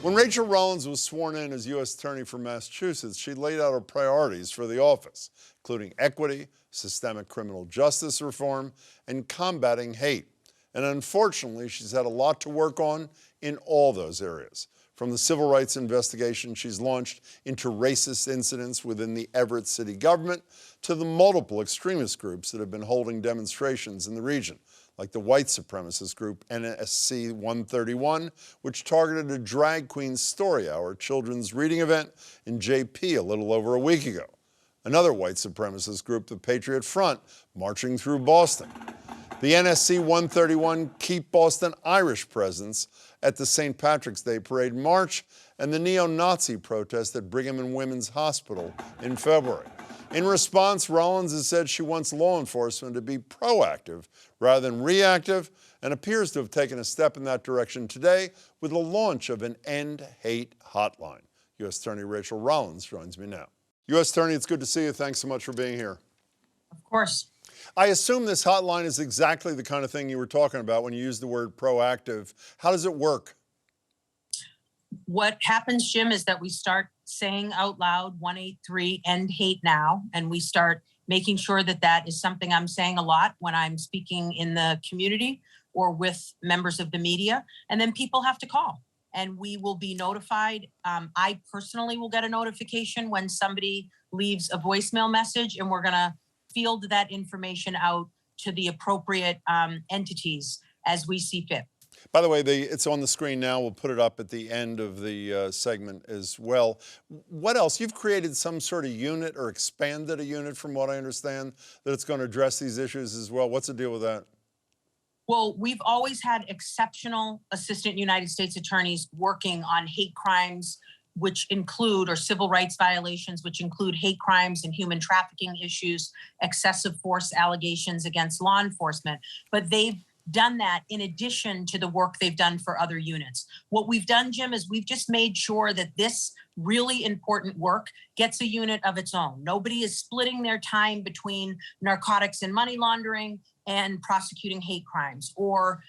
When Rachael Rollins was sworn in as U.S. Attorney for Massachusetts, she laid out her priorities for the office, including equity, systemic criminal justice reform, and combating hate. And unfortunately, she's had a lot to work on in all those areas. From the civil rights investigation she's launched into racist incidents within the Everett city government, to the multiple extremist groups that have been holding demonstrations in the region, like the white supremacist group NSC 131, which targeted a drag queen story hour children's reading event in JP a little over a week ago. Another white supremacist group, the Patriot Front, marching through Boston. The NSC 131 Keep Boston Irish presence at the St. Patrick's Day Parade March, and the neo-Nazi protest at Brigham and Women's Hospital in February. In response, Rollins has said she wants law enforcement to be proactive rather than reactive, and appears to have taken a step in that direction today with the launch of an End Hate hotline. U.S. Attorney Rachael Rollins joins me now. U.S. Attorney, it's good to see you. Thanks so much for being here. Of course. I assume this hotline is exactly the kind of thing you were talking about when you used the word proactive. How does it work? What happens, Jim, is that we start saying out loud 183 End Hate Now, and we start making sure that that is something I'm saying a lot when I'm speaking in the community or with members of the media, and then people have to call and we will be notified. I personally will get a notification when somebody leaves a voicemail message, and we're gonna field that information out to the appropriate entities as we see fit. By the way, it's on the screen now. We'll put it up at the end of the segment as well. What else? You've created some sort of unit or expanded a unit, from what I understand, that it's going to address these issues as well. What's the deal with that? Well, we've always had exceptional assistant United States attorneys working on hate crimes, which include, or civil rights violations, which include hate crimes and human trafficking issues, excessive force allegations against law enforcement. But they've done that in addition to the work they've done for other units. What we've done, Jim, is we've just made sure that this really important work gets a unit of its own. Nobody is splitting their time between narcotics and money laundering and prosecuting hate crimes, or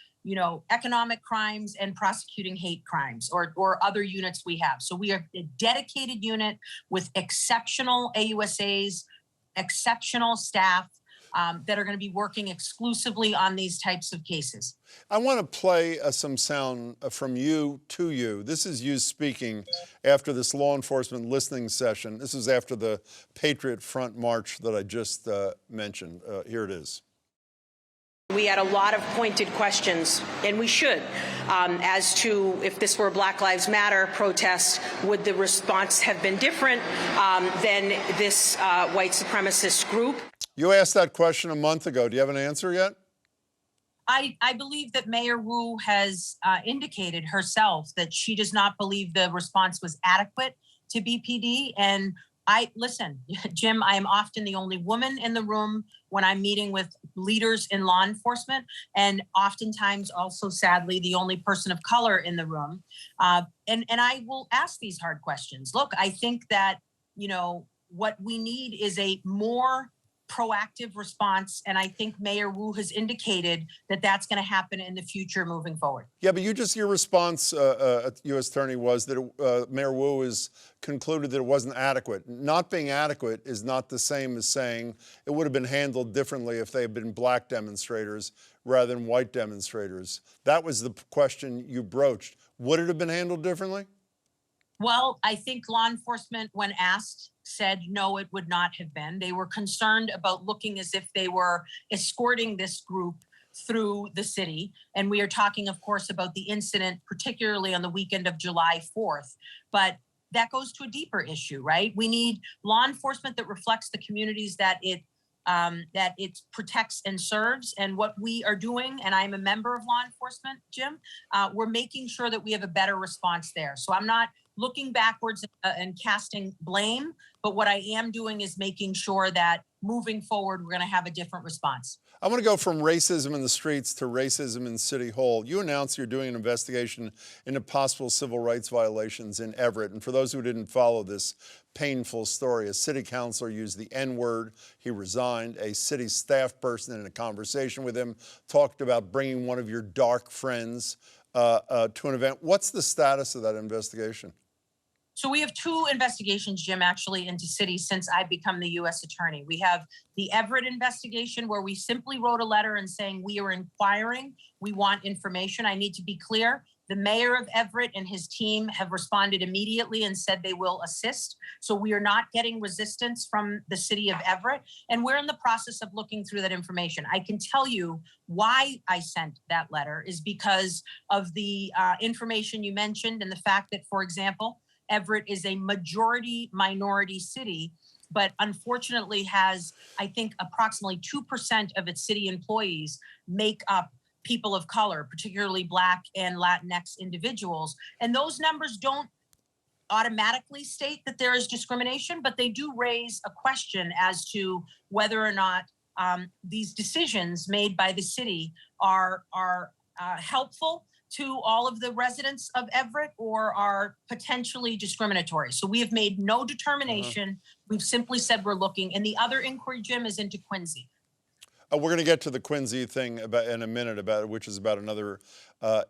economic crimes and prosecuting hate crimes, or other units we have. So we are a dedicated unit with exceptional AUSAs, exceptional staff, that are going to be working exclusively on these types of cases. I want to play some sound from you to you. This is you speaking after this law enforcement listening session. This is after the Patriot Front march that I just mentioned. Here it is. We had a lot of pointed questions, and we should, as to if this were a Black Lives Matter protest, would the response have been different than this white supremacist group? You asked that question a month ago. Do you have an answer yet? I believe that Mayor Wu has indicated herself that she does not believe the response was adequate to BPD. And listen, Jim, I am often the only woman in the room when I'm meeting with leaders in law enforcement, and oftentimes also, sadly, the only person of color in the room. And I will ask these hard questions. Look, I think that, what we need is a more proactive response, and I think Mayor Wu has indicated that that's going to happen in the future moving forward. Yeah, but your response, U.S. Attorney, was that Mayor Wu has concluded that it wasn't adequate. Not being adequate is not the same as saying it would have been handled differently if they had been black demonstrators rather than white demonstrators. That was the question you broached. Would it have been handled differently? Well, I think law enforcement, when asked, said no, it would not have been. They were concerned about looking as if they were escorting this group through the city. And we are talking, of course, about the incident, particularly on the weekend of July 4th. But that goes to a deeper issue, right? We need law enforcement that reflects the communities that it protects and serves. And what we are doing, and I'm a member of law enforcement, Jim, we're making sure that we have a better response there. So I'm not looking backwards and casting blame, but what I am doing is making sure that moving forward, we're going to have a different response. I want to go from racism in the streets to racism in City Hall. You announced you're doing an investigation into possible civil rights violations in Everett. And for those who didn't follow this painful story, a city councilor used the N-word. He resigned. A city staff person in a conversation with him talked about bringing one of your dark friends to an event. What's the status of that investigation? So we have two investigations, Jim, actually into cities since I've become the U.S. attorney. We have the Everett investigation where we simply wrote a letter and saying we are inquiring, we want information. I need to be clear. The mayor of Everett and his team have responded immediately and said they will assist. So we are not getting resistance from the city of Everett. And we're in the process of looking through that information. I can tell you why I sent that letter is because of the information you mentioned and the fact that, for example, Everett is a majority minority city, but unfortunately has, I think, approximately 2% of its city employees make up people of color, particularly Black and Latinx individuals. And those numbers don't automatically state that there is discrimination, but they do raise a question as to whether or not these decisions made by the city are helpful to all of the residents of Everett or are potentially discriminatory. So we have made no determination. We've simply said we're looking. And the other inquiry, Jim, is into Quincy. We're going to get to the Quincy thing in a minute, which is about another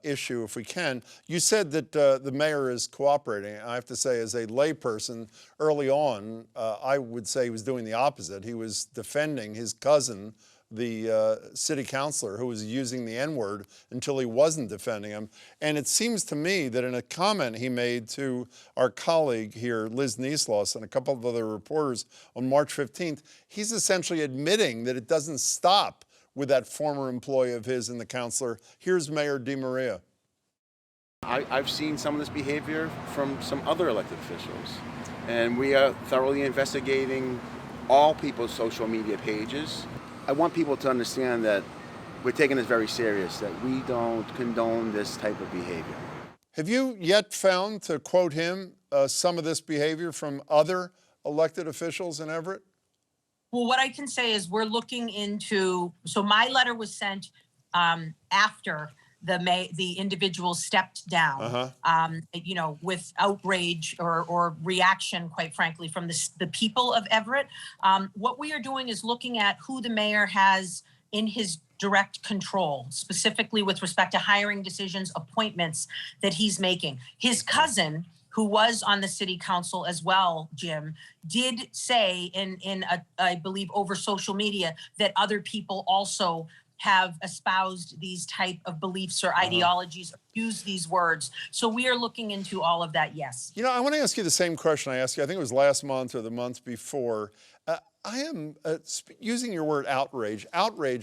issue, if we can. You said that the mayor is cooperating. I have to say, as a layperson, early on, I would say he was doing the opposite. He was defending his cousin, the city councilor, who was using the N-word until he wasn't defending him. And it seems to me that in a comment he made to our colleague here, Liz Neesloss, and a couple of other reporters on March 15th, he's essentially admitting that it doesn't stop with that former employee of his and the councilor. Here's Mayor DeMaria. I've seen some of this behavior from some other elected officials, and we are thoroughly investigating all people's social media pages. I want people to understand that we're taking this very serious, that we don't condone this type of behavior. Have you yet found, to quote him, some of this behavior from other elected officials in Everett? Well, what I can say is we're looking into, so my letter was sent after the individual stepped down, you know, with outrage or reaction, quite frankly, from the people of Everett. What we are doing is looking at who the mayor has in his direct control, specifically with respect to hiring decisions, appointments that he's making. His cousin, who was on the city council as well, Jim, did say I believe over social media that other people also have espoused these type of beliefs or ideologies, or use these words. So we are looking into all of that, yes. You know, I want to ask you the same question I asked you, I think it was last month or the month before. I am using your word outraged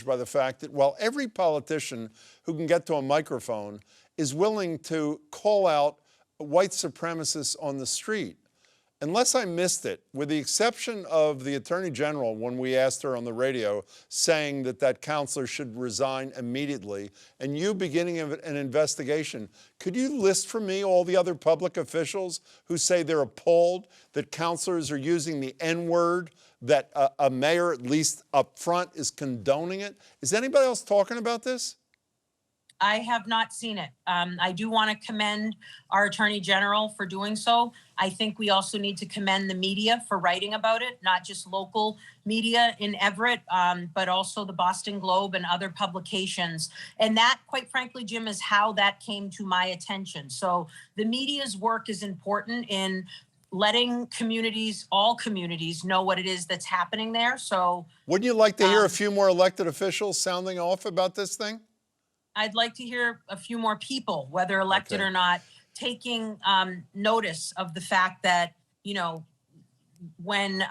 by the fact that while every politician who can get to a microphone is willing to call out white supremacists on the street, unless I missed it, with the exception of the Attorney General when we asked her on the radio saying that that counselor should resign immediately, and you beginning an investigation, could you list for me all the other public officials who say they're appalled that counselors are using the N-word, that a mayor, at least up front, is condoning it? Is anybody else talking about this? I have not seen it. I do want to commend our Attorney General for doing so. I think we also need to commend the media for writing about it, not just local media in Everett, but also the Boston Globe and other publications. And that, quite frankly, Jim, is how that came to my attention. So the media's work is important in letting communities, all communities, know what it is that's happening there. So wouldn't you like to hear a few more elected officials sounding off about this thing? I'd like to hear a few more people, whether elected or not, taking notice of the fact that, you know, when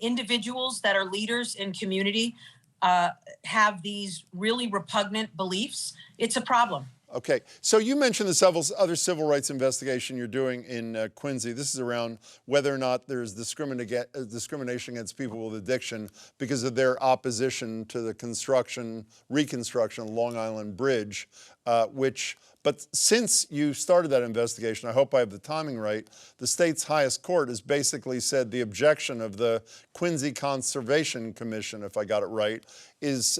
individuals that are leaders in community have these really repugnant beliefs, it's a problem. Okay, so you mentioned the other civil rights investigation you're doing in Quincy. This is around whether or not there's discrimination against people with addiction because of their opposition to the reconstruction of Long Island Bridge, but since you started that investigation, I hope I have the timing right, the state's highest court has basically said the objection of the Quincy Conservation Commission, if I got it right, is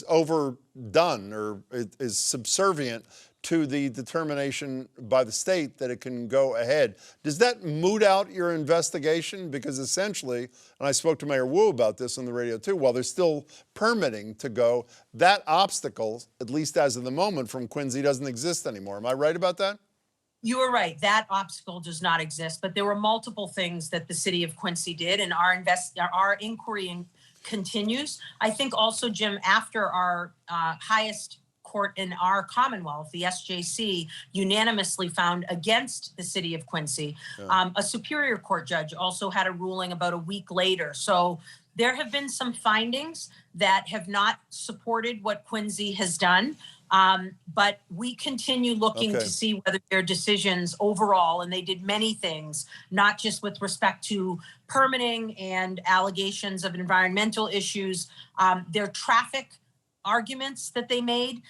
overdone or is subservient to the determination by the state that it can go ahead. Does that moot out your investigation? Because essentially, and I spoke to Mayor Wu about this on the radio too, while there's still permitting to go, that obstacle, at least as of the moment, from Quincy doesn't exist anymore. Am I right about that? You are right. That obstacle does not exist, but there were multiple things that the city of Quincy did, and our inquiry continues. I think also, Jim, after our highest court in our Commonwealth, the SJC, unanimously found against the city of Quincy, a Superior Court judge also had a ruling about a week later. So there have been some findings that have not supported what Quincy has done. But we continue looking to see whether their decisions overall, and they did many things, not just with respect to permitting and allegations of environmental issues, their traffic arguments that they made,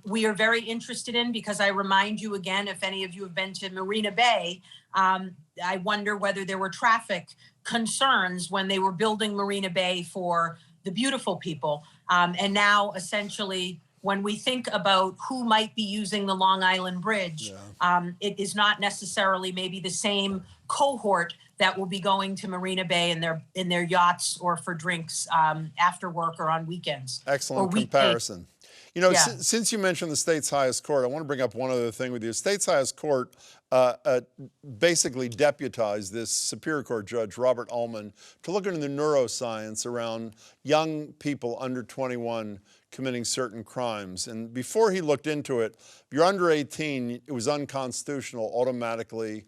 we are very interested in, because I remind you again, if any of you have been to Marina Bay, I wonder whether there were traffic concerns when they were building Marina Bay for the beautiful people. And now essentially, when we think about who might be using the Long Island Bridge, it is not necessarily maybe the same cohort that will be going to Marina Bay in their yachts or for drinks after work or on weekends. Excellent comparison. You know, since you mentioned the state's highest court, I want to bring up one other thing with you. State's highest court basically deputized this Superior Court judge, Robert Ullman, to look into the neuroscience around young people under 21 committing certain crimes. And before he looked into it, if you're under 18, it was unconstitutional, automatically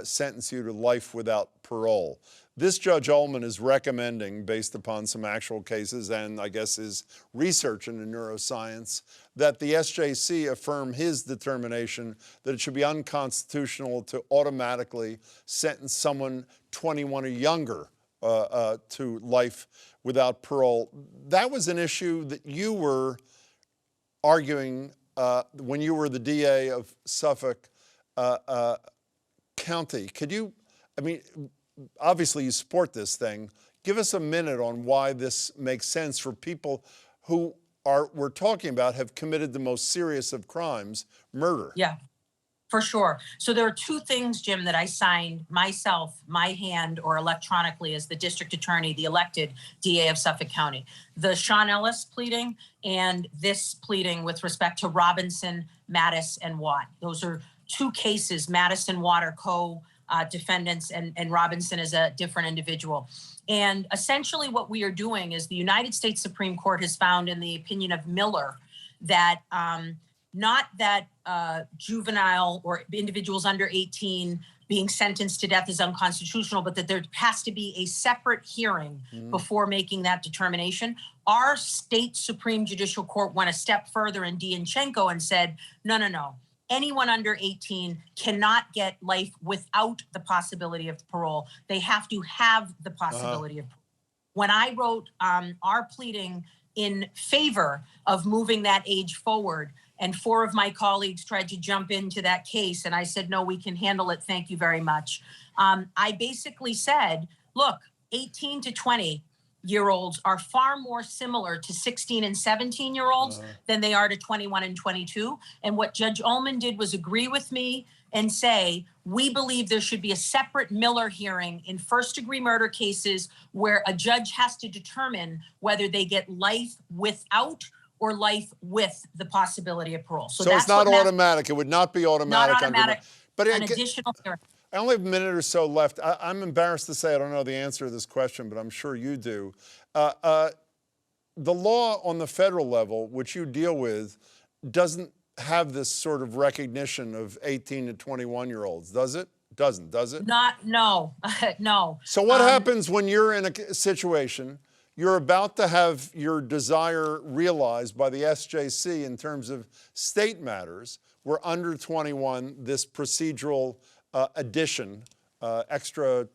sentence you to life without parole. This Judge Ullman is recommending, based upon some actual cases and I guess his research into neuroscience, that the SJC affirm his determination that it should be unconstitutional to automatically sentence someone 21 or younger to life without parole. That was an issue that you were arguing when you were the DA of Suffolk County. Could you, I mean, obviously you support this thing. Give us a minute on why this makes sense for people who we're talking about have committed the most serious of crimes, murder. Yeah, for sure. So there are two things, Jim, that I signed myself, my hand or electronically as the district attorney, the elected DA of Suffolk County. The Sean Ellis pleading and this pleading with respect to Robinson, Mattis, and Watt. Those are two cases. Mattis and Watt are co-defendants, and Robinson is a different individual. And essentially what we are doing is the United States Supreme Court has found in the opinion of Miller that not that juvenile or individuals under 18 being sentenced to death is unconstitutional, but that there has to be a separate hearing before making that determination. Our state Supreme Judicial Court went a step further in Dianchenko and said, no. Anyone under 18 cannot get life without the possibility of parole. They have to have the possibility of parole. When I wrote our pleading in favor of moving that age forward, and 4 of my colleagues tried to jump into that case, and I said, no, we can handle it, thank you very much. I basically said, look, 18 to 20-year-olds are far more similar to 16 and 17-year-olds than they are to 21 and 22. And what Judge Ullman did was agree with me and say, we believe there should be a separate Miller hearing in first-degree murder cases where a judge has to determine whether they get life without or life with the possibility of parole. So it's not automatic. It would not be automatic. Not automatic. But an additional hearing. I only have a minute or so left. I'm embarrassed to say I don't know the answer to this question, but I'm sure you do. The law on the federal level, which you deal with, doesn't have this sort of recognition of 18 to 21-year-olds, does it? Doesn't, does it? No. So what happens when you're in a situation, you're about to have your desire realized by the SJC in terms of state matters, where under 21, this procedural addition, extra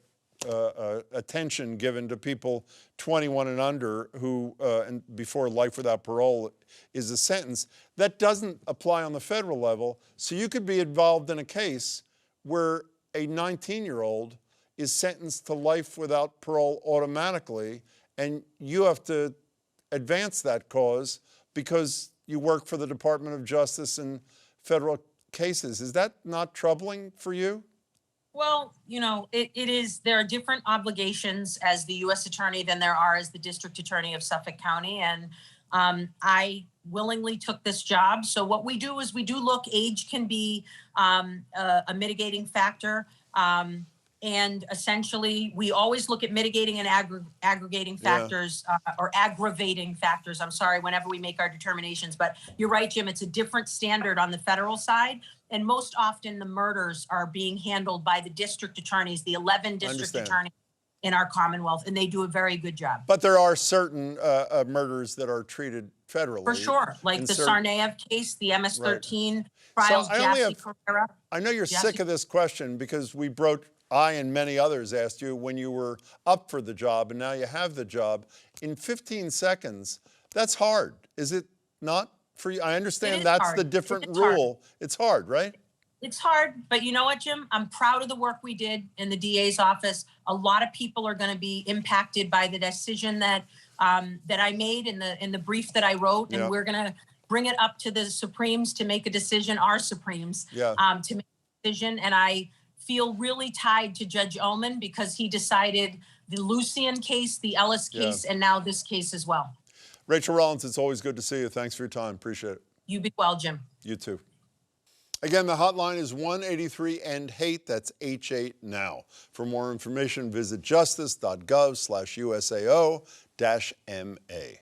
attention given to people 21 and under who, and before life without parole is a sentence, that doesn't apply on the federal level. So you could be involved in a case where a 19-year-old is sentenced to life without parole automatically, and you have to advance that cause because you work for the Department of Justice and federal cases. Is that not troubling for you? Well, it is, there are different obligations as the U.S. Attorney than there are as the District Attorney of Suffolk County. And I willingly took this job. So what we do is we do look, age can be a mitigating factor. And essentially, we always look at mitigating and aggregating factors or aggravating factors, I'm sorry, whenever we make our determinations. But you're right, Jim, it's a different standard on the federal side. And most often the murders are being handled by the district attorneys, the 11 district attorneys in our Commonwealth, and they do a very good job. But there are certain murders that are treated federally. For sure, like the Sarnaev case, the MS-13 trials, Jassy Carrera. I know you're sick of this question because I and many others asked you when you were up for the job and now you have the job. In 15 seconds, that's hard, is it not for you? I understand that's the different rule. It's hard, right? It's hard, but you know what, Jim? I'm proud of the work we did in the DA's office. A lot of people are going to be impacted by the decision that I made in the brief that I wrote, and we're going to bring it up to the Supremes to make a decision, our Supremes, to make a decision. And I feel really tied to Judge Ullman because he decided the Lucian case, the Ellis case, and now this case as well. Rachael Rollins, it's always good to see you. Thanks for your time. Appreciate it. You be well, Jim. You too. Again, the hotline is 1-83-END-HATE. That's H8 now. For more information, visit justice.gov/USAO-MA.